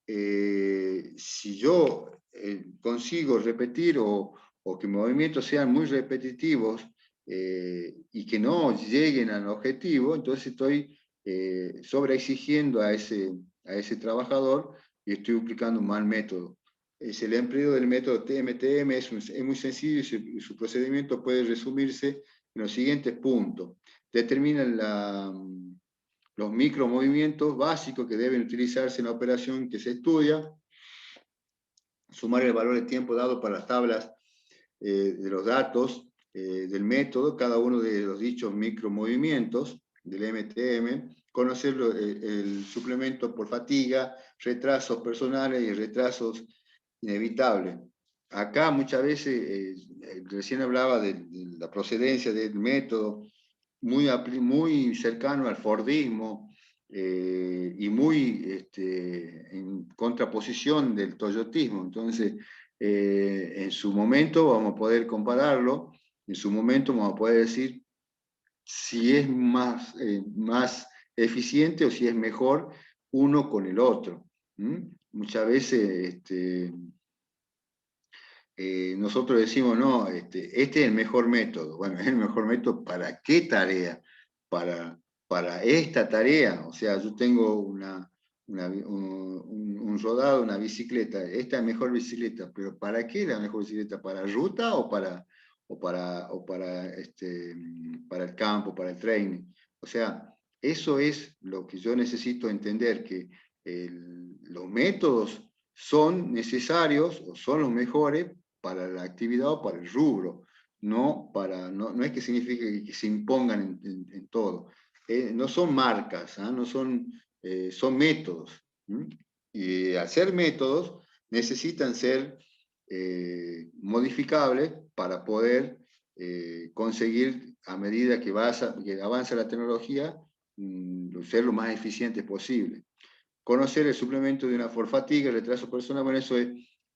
si yo consigo repetir o que movimientos sean muy repetitivos y que no lleguen al objetivo, entonces estoy sobreexigiendo a ese trabajador y estoy aplicando un mal método. El empleo del método TMTM es muy sencillo y su procedimiento puede resumirse en los siguientes puntos. Determina los micromovimientos básicos que deben utilizarse en la operación que se estudia, sumar el valor de tiempo dado para las tablas de los datos del método, cada uno de los dichos micromovimientos del MTM, conocer el suplemento por fatiga, retrasos personales y retrasos inevitables. Acá muchas veces, recién hablaba de la procedencia del método, muy cercano al Fordismo y muy en contraposición del toyotismo. Entonces, en su momento vamos a poder compararlo, en su momento vamos a poder decir si es más eficiente o si es mejor uno con el otro. Muchas veces nosotros decimos, no, este es el mejor método. Bueno, ¿es el mejor método para qué tarea? Para esta tarea. O sea, yo tengo un rodado, una bicicleta. Esta es la mejor bicicleta, pero ¿para qué la mejor bicicleta? ¿Para ruta o para el campo, para el training? O sea, eso es lo que yo necesito entender, que los métodos son necesarios o son los mejores para la actividad o para el rubro, no es que signifique que se impongan en todo. No son marcas, no son métodos. Y al ser métodos, necesitan ser modificables para poder conseguir, a medida que avanza la tecnología, ser lo más eficiente posible. Conocer el suplemento de una fatiga, el retraso personal, bueno, eso es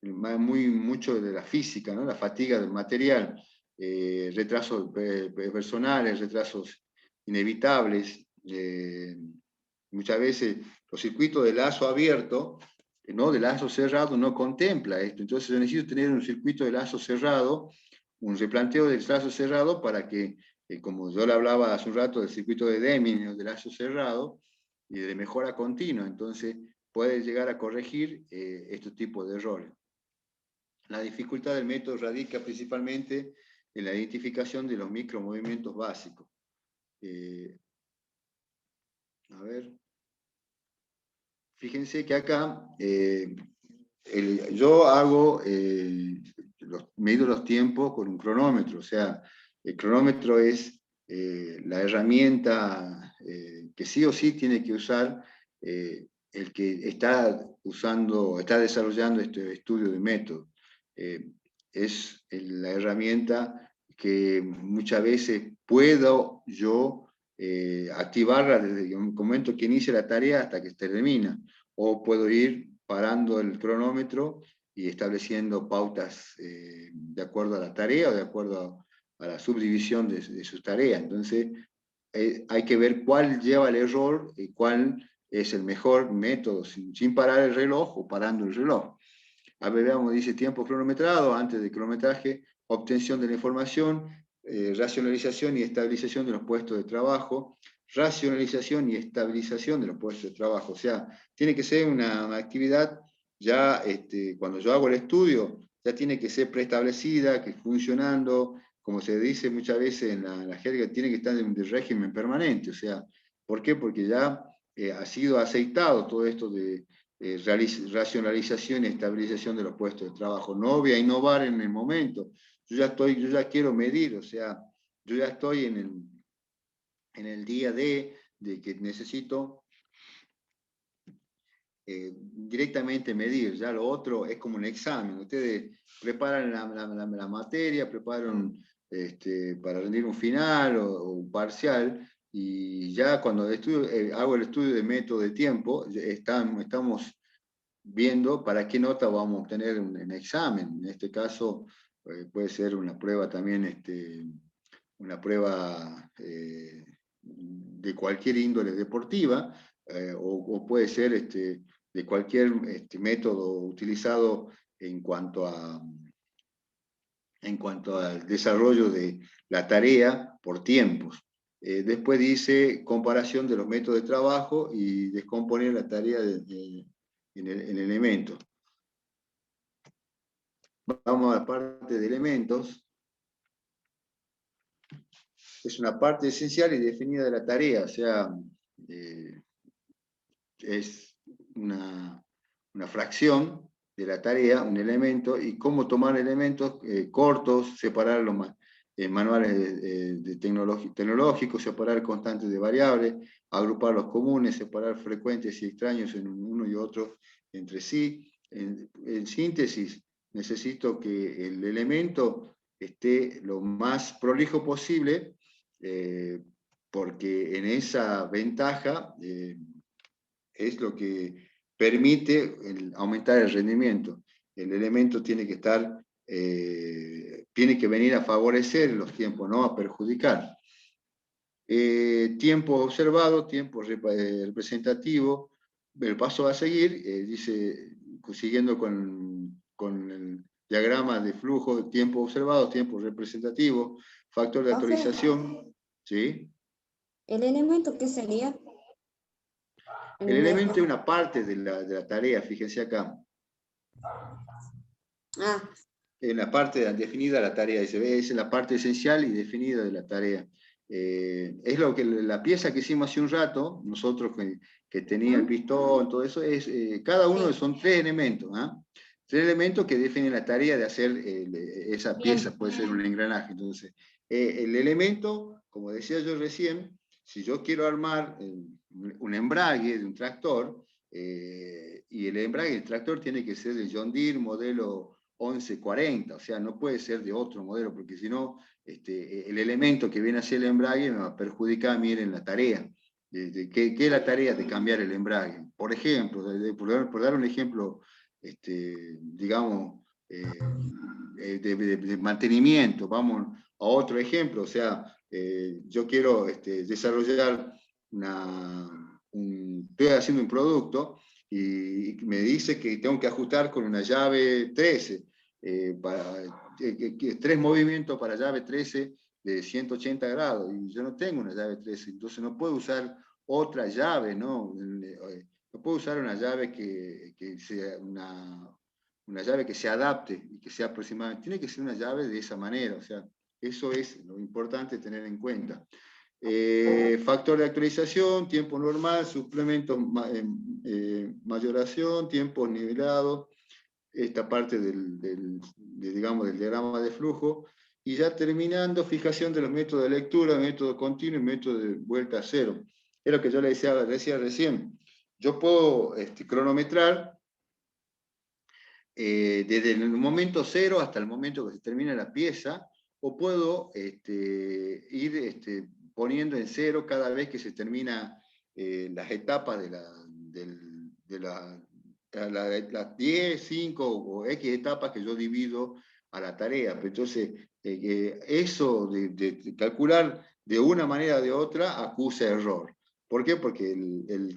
mucho de la física, ¿no? La fatiga del material, retrasos personales, retrasos inevitables. Muchas veces los circuitos de lazo abierto, no de lazo cerrado, no contempla esto. Entonces yo necesito tener un circuito de lazo cerrado, un replanteo del lazo cerrado para que, como yo le hablaba hace un rato del circuito de Deming o de lazo cerrado, y de mejora continua, entonces puede llegar a corregir este tipo de errores. La dificultad del método radica principalmente en la identificación de los micromovimientos básicos. A ver, fíjense que acá yo mido los tiempos con un cronómetro, o sea, el cronómetro es la herramienta que sí o sí tiene que usar el que está desarrollando este estudio de método. Es la herramienta que muchas veces puedo yo activarla desde el momento que inicia la tarea hasta que termina, o puedo ir parando el cronómetro y estableciendo pautas de acuerdo a la tarea o de acuerdo a la subdivisión de sus tareas. Entonces, hay que ver cuál lleva el error y cuál es el mejor método, sin parar el reloj o parando el reloj. A ver, veamos, dice tiempo cronometrado, antes del cronometraje, obtención de la información, racionalización y estabilización de los puestos de trabajo, racionalización y estabilización de los puestos de trabajo. O sea, tiene que ser una actividad ya, cuando yo hago el estudio, ya tiene que ser preestablecida, que funcionando, como se dice muchas veces en la jerga, tiene que estar de régimen permanente. O sea, ¿por qué? Porque ya ha sido aceitado todo esto de racionalización y estabilización de los puestos de trabajo. No voy a innovar en el momento. Yo ya quiero medir, o sea, yo ya estoy en el día de que necesito directamente medir. Ya lo otro es como un examen. Ustedes preparan la materia, preparan para rendir un final o un parcial, y ya cuando hago el estudio de método de tiempo, estamos viendo para qué nota vamos a obtener en examen. En este caso, puede ser una prueba también, una prueba de cualquier índole deportiva, o puede ser de cualquier método utilizado en cuanto al desarrollo de la tarea por tiempos. Después dice comparación de los métodos de trabajo y descomponer la tarea en elementos. Vamos a la parte de elementos. Es una parte esencial y definida de la tarea, o sea, es una fracción de la tarea, un elemento, y cómo tomar elementos cortos, separar los manuales tecnológicos, separar constantes de variables, agrupar los comunes, separar frecuentes y extraños en uno y otro entre sí. En síntesis, necesito que el elemento esté lo más prolijo posible, porque en esa ventaja es lo que permite aumentar el rendimiento. El elemento tiene que estar, tiene que venir a favorecer los tiempos, no a perjudicar. Tiempo observado, tiempo representativo. El paso a seguir, dice, siguiendo con el diagrama de flujo, tiempo observado, tiempo representativo, factor de actualización, ¿sí? ¿El elemento qué sería? El elemento es una parte de la tarea, fíjense acá. En la parte definida la tarea, es la parte esencial y definida de la tarea. Es lo que la pieza que hicimos hace un rato, nosotros que tenía el pistón, todo eso, cada uno son tres elementos. Tres elementos que definen la tarea de hacer esa pieza, puede ser un engranaje. Entonces, el elemento, como decía yo recién, si yo quiero armar un embrague de un tractor, y el embrague del tractor tiene que ser de John Deere modelo 1140, o sea, no puede ser de otro modelo, porque si no, el elemento que viene a ser el embrague me va a perjudicar a mí en la tarea. ¿Qué es la tarea de cambiar el embrague? Por ejemplo, por dar un ejemplo, digamos, de mantenimiento, vamos a otro ejemplo, o sea, yo quiero desarrollar estoy haciendo un producto y me dice que tengo que ajustar con una llave 13, tres movimientos para llave 13 de 180 grados, y yo no tengo una llave 13, entonces no puedo usar otra llave, ¿no? No puedo usar una llave que sea una llave que se adapte y que sea aproximadamente, tiene que ser una llave de esa manera, o sea, eso es lo importante tener en cuenta. Factor de actualización, tiempo normal, suplementos, mayoración, tiempo nivelado, esta parte digamos, del diagrama de flujo, y ya terminando, fijación de los métodos de lectura, método continuo y método de vuelta a cero. Es lo que yo le decía recién. Yo puedo cronometrar desde el momento cero hasta el momento que se termina la pieza, o puedo ir poniendo en cero cada vez que se termina las etapas de la las 10, 5 o X etapas que yo divido a la tarea. Entonces, eso de calcular de una manera o de otra acusa error. ¿Por qué? Porque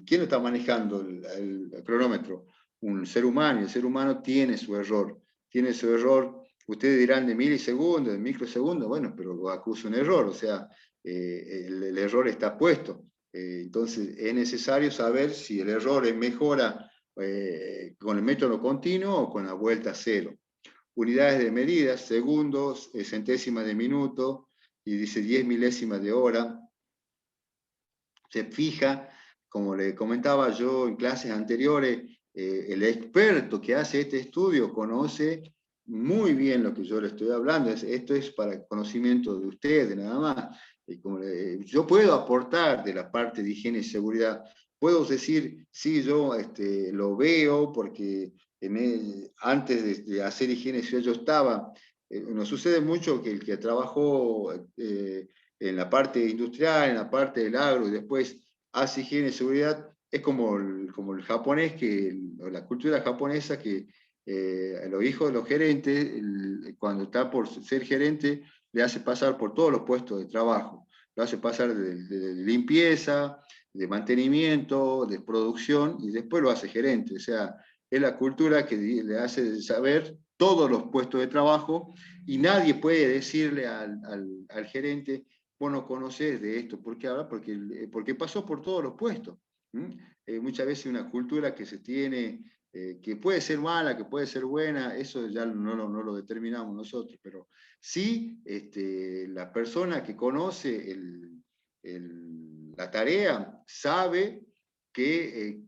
¿quién está manejando el cronómetro? Un ser humano, y el ser humano tiene su error. Tiene su error, ustedes dirán de milisegundos, de microsegundos, bueno, pero acusa un error, o sea, el error está puesto. Entonces, es necesario saber si el error mejora con el método continuo o con la vuelta a cero. Unidades de medida, segundos, centésimas de minuto, y dice 10 milésimas de hora. Se fija, como le comentaba yo en clases anteriores, el experto que hace este estudio conoce muy bien lo que yo le estoy hablando. Esto es para conocimiento de ustedes, nada más. Yo puedo aportar de la parte de higiene y seguridad. Puedo decir, sí, yo lo veo porque antes de hacer higiene y seguridad yo estaba. Nos sucede mucho que el que trabajó en la parte industrial, en la parte del agro, y después hace higiene y seguridad, es como el japonés, la cultura japonesa que los hijos de los gerentes, cuando está por ser gerente, le hace pasar por todos los puestos de trabajo. Lo hace pasar de limpieza, de mantenimiento, de producción, y después lo hace gerente. O sea, es la cultura que le hace saber todos los puestos de trabajo, y nadie puede decirle al gerente, vos no conocés de esto. ¿Por qué ahora? Porque pasó por todos los puestos. Muchas veces una cultura que se tiene, que puede ser mala, que puede ser buena, eso ya no lo determinamos nosotros, pero sí la persona que conoce la tarea sabe qué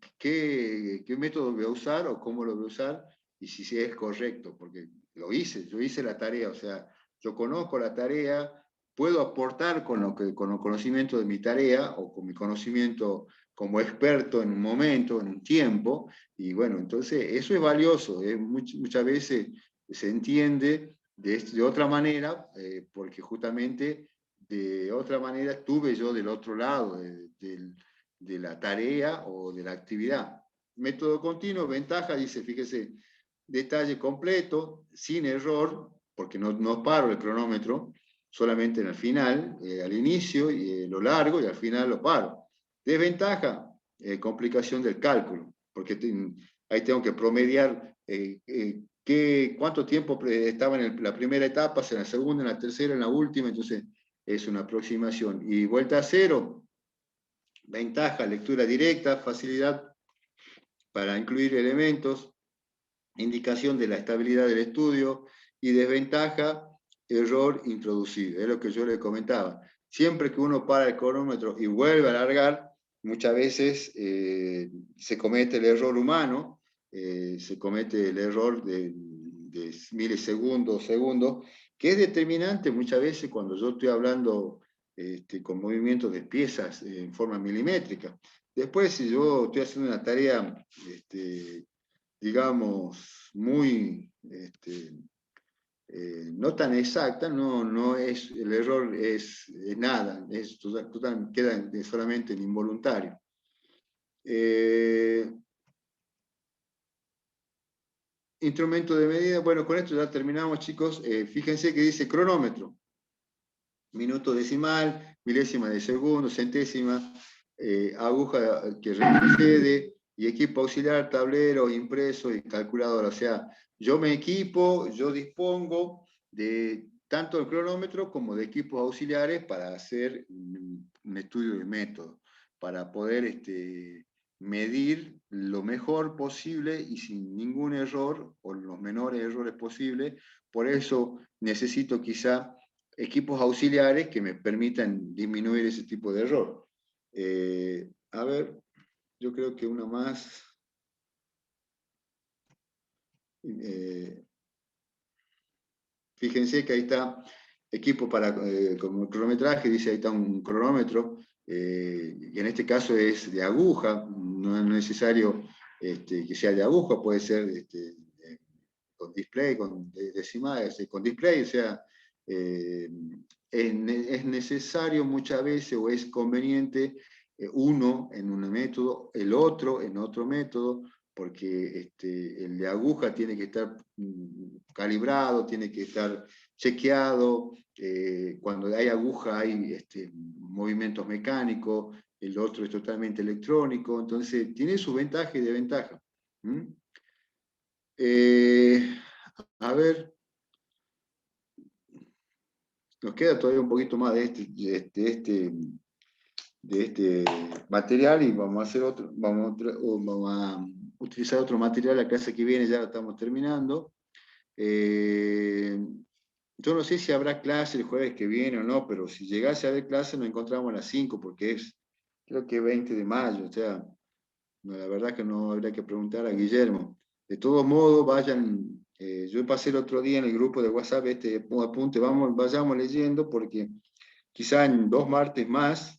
método voy a usar o cómo lo voy a usar y si es correcto, porque yo hice la tarea, o sea, yo conozco la tarea, puedo aportar con el conocimiento de mi tarea o con mi conocimiento como experto en un momento, en un tiempo, y bueno, entonces eso es valioso, muchas veces se entiende de otra manera, porque justamente de otra manera estuve yo del otro lado de la tarea o de la actividad. Método continuo, ventaja, dice, fíjese, detalle completo, sin error, porque no paro el cronómetro, solamente en el final, al inicio, y lo largo, y al final lo paro. Desventaja, complicación del cálculo, porque ahí tengo que promediar cuánto tiempo estaba en la primera etapa, en la segunda, en la tercera, en la última, entonces es una aproximación. Y vuelta a cero, ventaja, lectura directa, facilidad para incluir elementos, indicación de la estabilidad del estudio, y desventaja, error introducido. Es lo que yo le comentaba. Siempre que uno para el cronómetro y vuelve a alargar, muchas veces se comete el error humano, se comete el error de milisegundos, segundos, que es determinante muchas veces cuando yo estoy hablando con movimientos de piezas en forma milimétrica. Después, si yo estoy haciendo una tarea digamos, muy, no tan exacta, no es, el error es nada, queda solamente en involuntario. Instrumento de medida, bueno, con esto ya terminamos, chicos. Fíjense que dice cronómetro, minuto decimal, milésima de segundo, centésima, aguja que retrocede, y equipo auxiliar, tablero, impreso y calculadora. O sea, yo me equipo, yo dispongo de tanto el cronómetro como de equipos auxiliares para hacer un estudio de método, para poder medir lo mejor posible y sin ningún error o los menores errores posibles. Por eso necesito quizá equipos auxiliares que me permitan disminuir ese tipo de error. A ver, yo creo que una más. Fíjense que ahí está equipo para como cronometraje, dice ahí está un cronómetro, y en este caso es de aguja, no es necesario que sea de aguja, puede ser con display, con decimales, con display, o sea, es necesario muchas veces o es conveniente uno en un método, el otro en otro método, porque el de aguja tiene que estar calibrado, tiene que estar chequeado, cuando hay aguja hay movimientos mecánicos, el otro es totalmente electrónico, entonces tiene su ventaja y desventaja. A ver, nos queda todavía un poquito más de este material y vamos a hacer otro, vamos a utilizar otro material la clase que viene, ya lo estamos terminando. Yo no sé si habrá clase el jueves que viene o no, pero si llegase a haber clase nos encontramos a las 5 porque es, creo que 20 de mayo, o sea, no, la verdad que no habría que preguntar a Guillermo. De todos modos, vayan, yo pasé el otro día en el grupo de WhatsApp apunte, vayamos leyendo porque quizá en 2 martes más,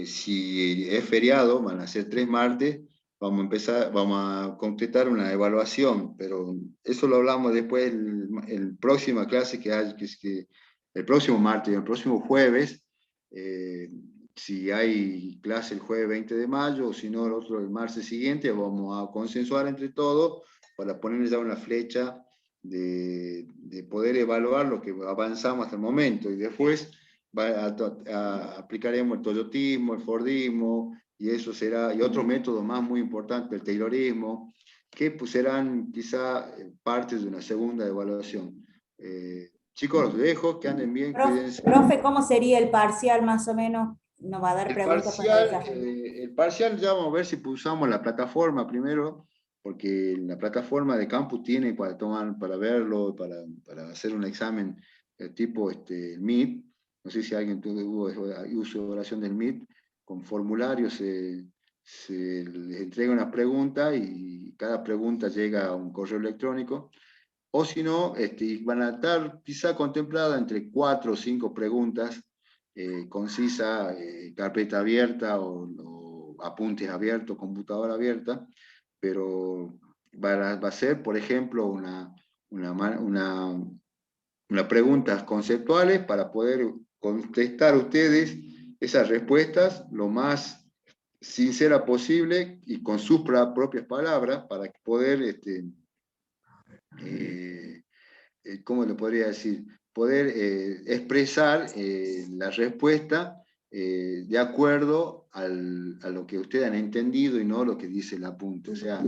si es feriado, van a ser 3 martes, vamos a completar una evaluación, pero eso lo hablamos después el próxima clase que hay, el próximo martes y el próximo jueves, si hay clase el jueves 20 de mayo, o si no el otro el martes siguiente, vamos a consensuar entre todos para ponerle ya una flecha de poder evaluar lo que avanzamos hasta el momento, y después aplicaremos el toyotismo, el fordismo, y eso será, y otros métodos más muy importantes, el taylorismo, que pues, serán quizá partes de una segunda evaluación. Chicos, los dejo, que anden bien, cuídense. Profe, ¿cómo sería el parcial más o menos? ¿Nos va a dar preguntas para el desafío? El parcial ya vamos a ver si usamos la plataforma primero, porque la plataforma de campus tiene para tomar, para verlo, para hacer un examen tipo MIT. No sé si alguien tuvo uso de oración del MIT, con formularios se les entrega una pregunta y cada pregunta llega a un correo electrónico. O si no, van a estar quizá contempladas entre 4 o 5 preguntas, concisa, carpeta abierta o apuntes abiertos, computadora abierta, pero va a ser, por ejemplo, unas preguntas conceptuales para poder contestar ustedes esas respuestas lo más sincera posible y con sus propias palabras para poder ¿cómo le podría decir? Poder expresar la respuesta de acuerdo a lo que ustedes han entendido y no lo que dice el apunte. O sea,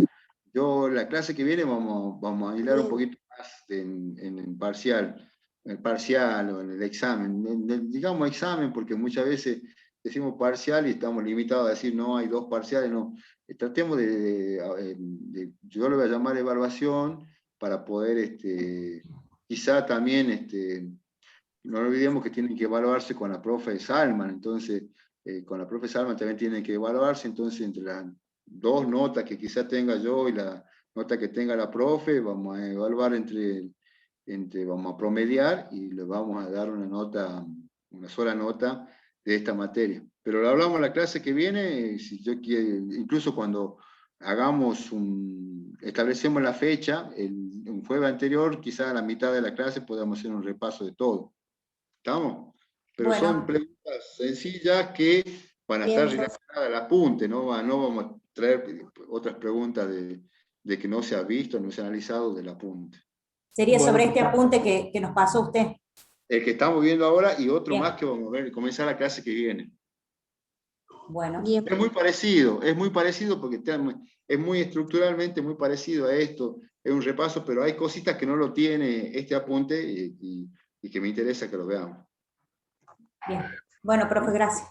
la clase que viene vamos a hilar un poquito más en el parcial o en el examen. Digamos examen porque muchas veces decimos parcial y estamos limitados a decir no, hay 2 parciales, no. Tratemos yo lo voy a llamar evaluación, para poder, quizá también, no olvidemos que tienen que evaluarse con la profe Salman, entonces, con la profe Salman también tienen que evaluarse, entonces entre las 2 notas que quizá tenga yo y la nota que tenga la profe, vamos a evaluar vamos a promediar y le vamos a dar una sola nota de esta materia. Pero lo hablamos en la clase que viene, si yo quiero, incluso cuando establecemos la fecha, un jueves anterior, quizá a la mitad de la clase podamos hacer un repaso de todo. ¿Estamos? Pero bueno, son preguntas sencillas que van a estar relacionadas al apunte, no vamos a traer otras preguntas de que no se ha visto, no se ha analizado del apunte. Sería sobre este apunte que nos pasó usted. El que estamos viendo ahora y otro Bien. más que vamos a ver, comenzar la clase que viene. Bueno. Bien. Es muy parecido porque es muy estructuralmente muy parecido a esto, es un repaso, pero hay cositas que no lo tiene este apunte y que me interesa que lo veamos. Bien. Bueno, profe, gracias.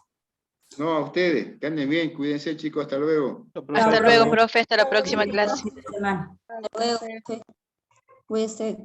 No, a ustedes, que anden bien, cuídense chicos, hasta luego. Hasta luego, profe, hasta la próxima clase. Hasta luego, profe. Cuídese.